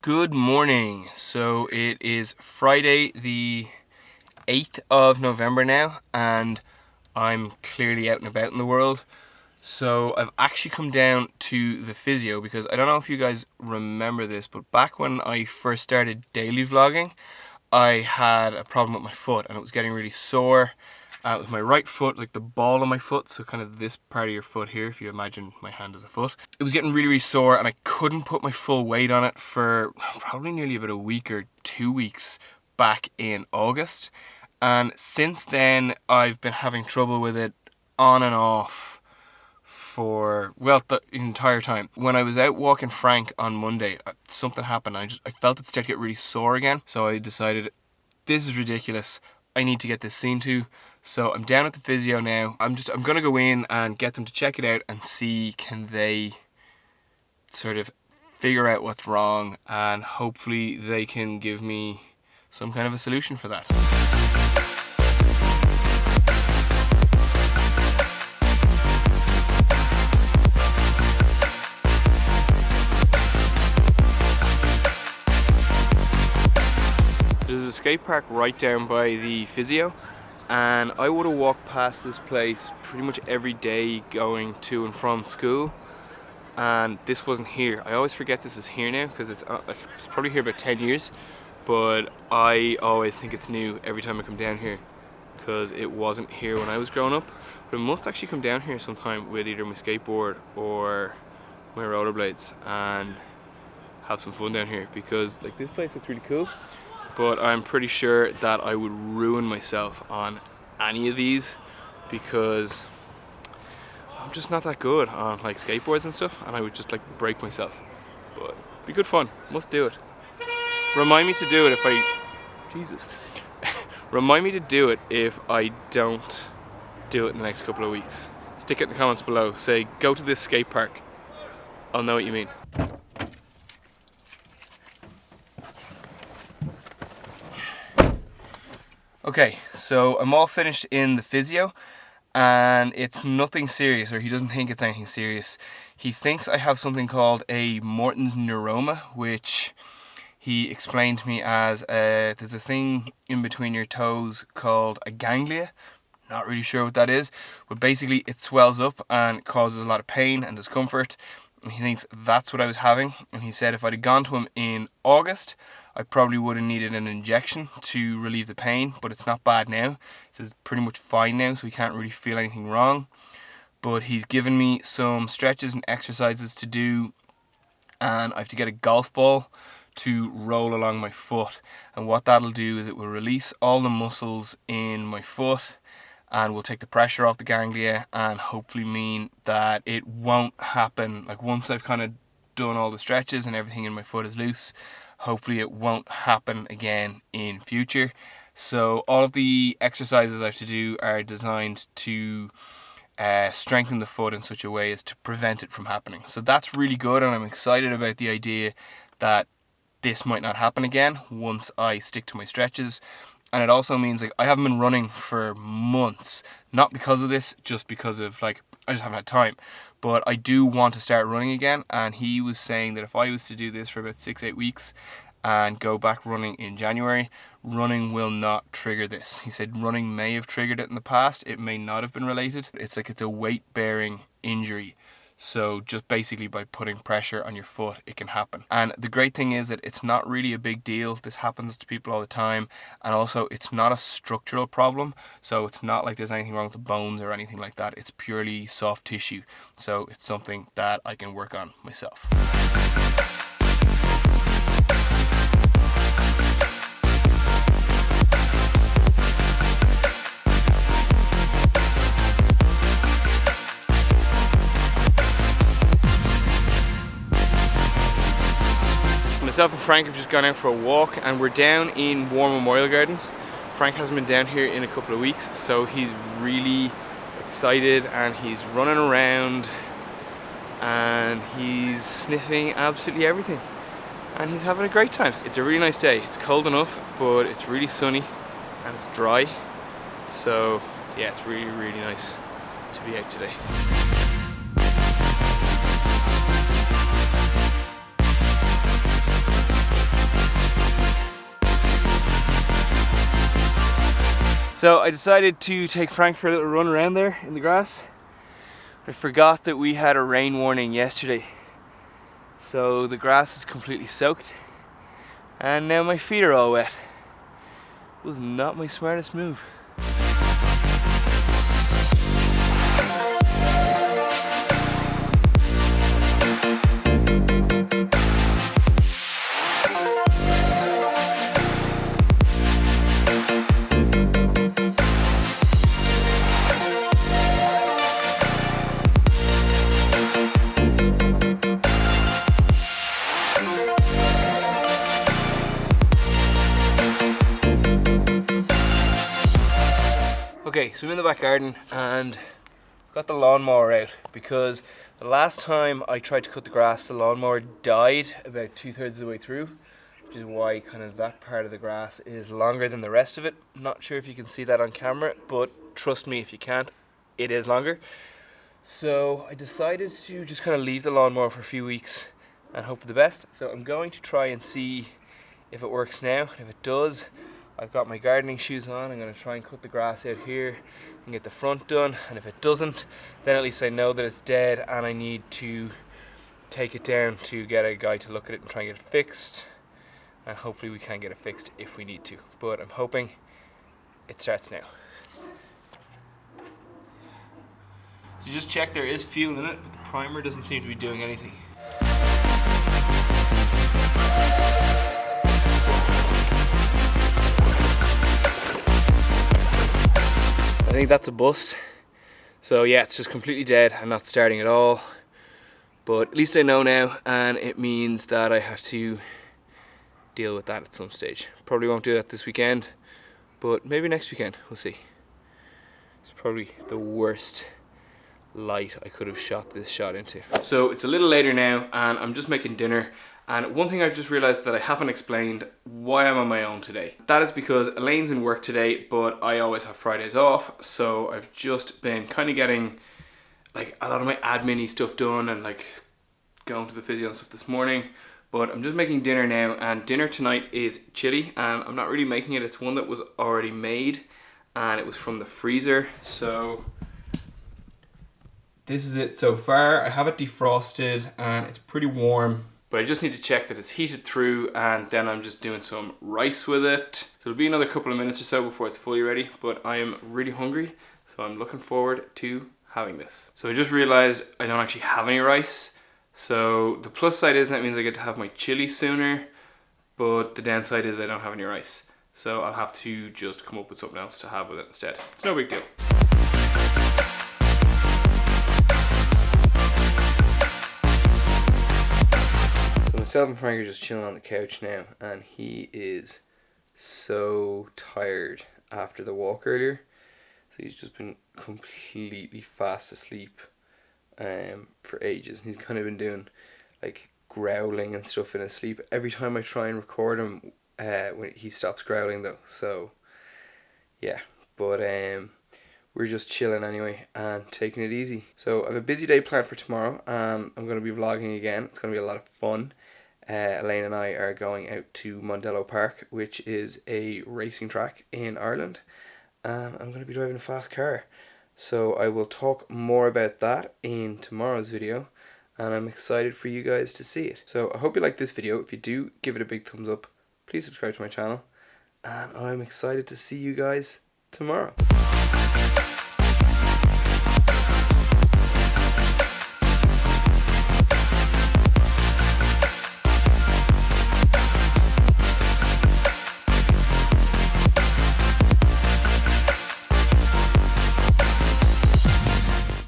Good morning. So it is Friday the 8th of November now, and I'm clearly out and about in the world. So I've actually come down to the physio because I don't know if you guys remember this, but back when I first started daily vlogging, I had a problem with my foot and it was getting really sore. It was my right foot, like the ball of my foot, so kind of this part of your foot here, if you imagine my hand as a foot. It was getting really sore and I couldn't put my full weight on it for probably nearly about a week or 2 weeks back in August. And since then, I've been having trouble with it on and off for, well, the entire time. When I was out walking Frank on Monday, something happened. I felt it start to get really sore again. So I decided, this is ridiculous. I need to get this seen to. So I'm down at the physio now. I'm gonna go in and get them to check it out and see, can they sort of figure out what's wrong, and hopefully they can give me some kind of a solution for that. There's a skate park right down by the physio, and I would have walked past this place pretty much every day going to and from school, and this wasn't here. I always forget this is here now because it's probably here about 10 years, but I always think it's new every time I come down here because it wasn't here when I was growing up. But I must actually come down here sometime with either my skateboard or my rollerblades and have some fun down here, because like this place looks really cool. But I'm pretty sure that I would ruin myself on any of these because I'm just not that good on like skateboards and stuff, and I would just like break myself. But it'd be good fun. Must do it. Remind me to do it if I... Jesus. Remind me to do it if I don't do it in the next couple of weeks. Stick it in the comments below. Say, go to this skate park. I'll know what you mean. Okay, so I'm all finished in the physio, and it's nothing serious, or he doesn't think it's anything serious. He thinks I have something called a Mortons Neuroma, which he explained to me as there's a thing in between your toes called a ganglia. Not really sure what that is, but basically it swells up and causes a lot of pain and discomfort. And he thinks that's what I was having, and he said if I'd have gone to him in August, I probably would have needed an injection to relieve the pain, but it's not bad now. He says it's pretty much fine now, so he can't really feel anything wrong. But he's given me some stretches and exercises to do, and I have to get a golf ball to roll along my foot. And what that'll do is it will release all the muscles in my foot and will take the pressure off the ganglia, and hopefully mean that it won't happen. Like once I've kind of done all the stretches and everything in my foot is loose, hopefully it won't happen again in future. So all of the exercises I have to do are designed to strengthen the foot in such a way as to prevent it from happening. So that's really good, and I'm excited about the idea that this might not happen again once I stick to my stretches. And it also means like I haven't been running for months, not because of this, just because of like I just haven't had time. But I do want to start running again, and he was saying that if I was to do this for about 6-8 weeks and go back running in January, running will not trigger this. He said running may have triggered it in the past, it may not have been related. It's like it's a weight bearing injury. So just basically by putting pressure on your foot, it can happen. And the great thing is that it's not really a big deal. This happens to people all the time. And also it's not a structural problem. So it's not like there's anything wrong with the bones or anything like that. It's purely soft tissue. So it's something that I can work on myself. Myself and Frank have just gone out for a walk, and we're down in War Memorial Gardens. Frank hasn't been down here in a couple of weeks, so he's really excited and he's running around and he's sniffing absolutely everything, and he's having a great time. It's a really nice day. It's cold enough, but it's really sunny and it's dry, so yeah, it's really nice to be out today. So I decided to take Frank for a little run around there in the grass. I forgot that we had a rain warning yesterday. So the grass is completely soaked and now my feet are all wet. Was not my smartest move. Okay, so I'm in the back garden and got the lawnmower out because the last time I tried to cut the grass, the lawnmower died about 2/3 of the way through, which is why kind of that part of the grass is longer than the rest of it. Not sure if you can see that on camera, but trust me if you can't, it is longer. So I decided to just kind of leave the lawnmower for a few weeks and hope for the best. So I'm going to try and see if it works now. If it does, I've got my gardening shoes on. I'm going to try and cut the grass out here and get the front done. And if it doesn't, then at least I know that it's dead and I need to take it down to get a guy to look at it and try and get it fixed. And hopefully we can get it fixed if we need to. But I'm hoping it starts now. So just check, there is fuel in it, but the primer doesn't seem to be doing anything. I think that's a bust. So yeah, it's just completely dead and not starting at all. But at least I know now, and it means that I have to deal with that at some stage. Probably won't do that this weekend, but maybe next weekend, we'll see. It's probably the worst light I could have shot this shot into. So it's a little later now and I'm just making dinner. And one thing I've just realised that I haven't explained why I'm on my own today. That is because Elaine's in work today, but I always have Fridays off. So I've just been kind of getting like a lot of my admin-y stuff done and like going to the physio and stuff this morning. But I'm just making dinner now, and dinner tonight is chili, and I'm not really making it. It's one that was already made and it was from the freezer. So this is it so far. I have it defrosted and it's pretty warm. But I just need to check that it's heated through, and then I'm just doing some rice with it. So it'll be another couple of minutes or so before it's fully ready, but I am really hungry, so I'm looking forward to having this. So I just realized I don't actually have any rice. So the plus side is that means I get to have my chili sooner, but the downside is I don't have any rice. So I'll have to just come up with something else to have with it instead. It's no big deal. Myself and Frank are just chilling on the couch now, and he is so tired after the walk earlier. So he's just been completely fast asleep for ages. And he's kind of been doing like growling and stuff in his sleep. Every time I try and record him, when he stops growling though. So yeah, but we're just chilling anyway and taking it easy. So I have a busy day planned for tomorrow. I'm going to be vlogging again. It's going to be a lot of fun. Elaine and I are going out to Mondello Park, which is a racing track in Ireland, and I'm going to be driving a fast car. So I will talk more about that in tomorrow's video, and I'm excited for you guys to see it. So I hope you like this video. If you do, give it a big thumbs up. Please subscribe to my channel, and I'm excited to see you guys tomorrow.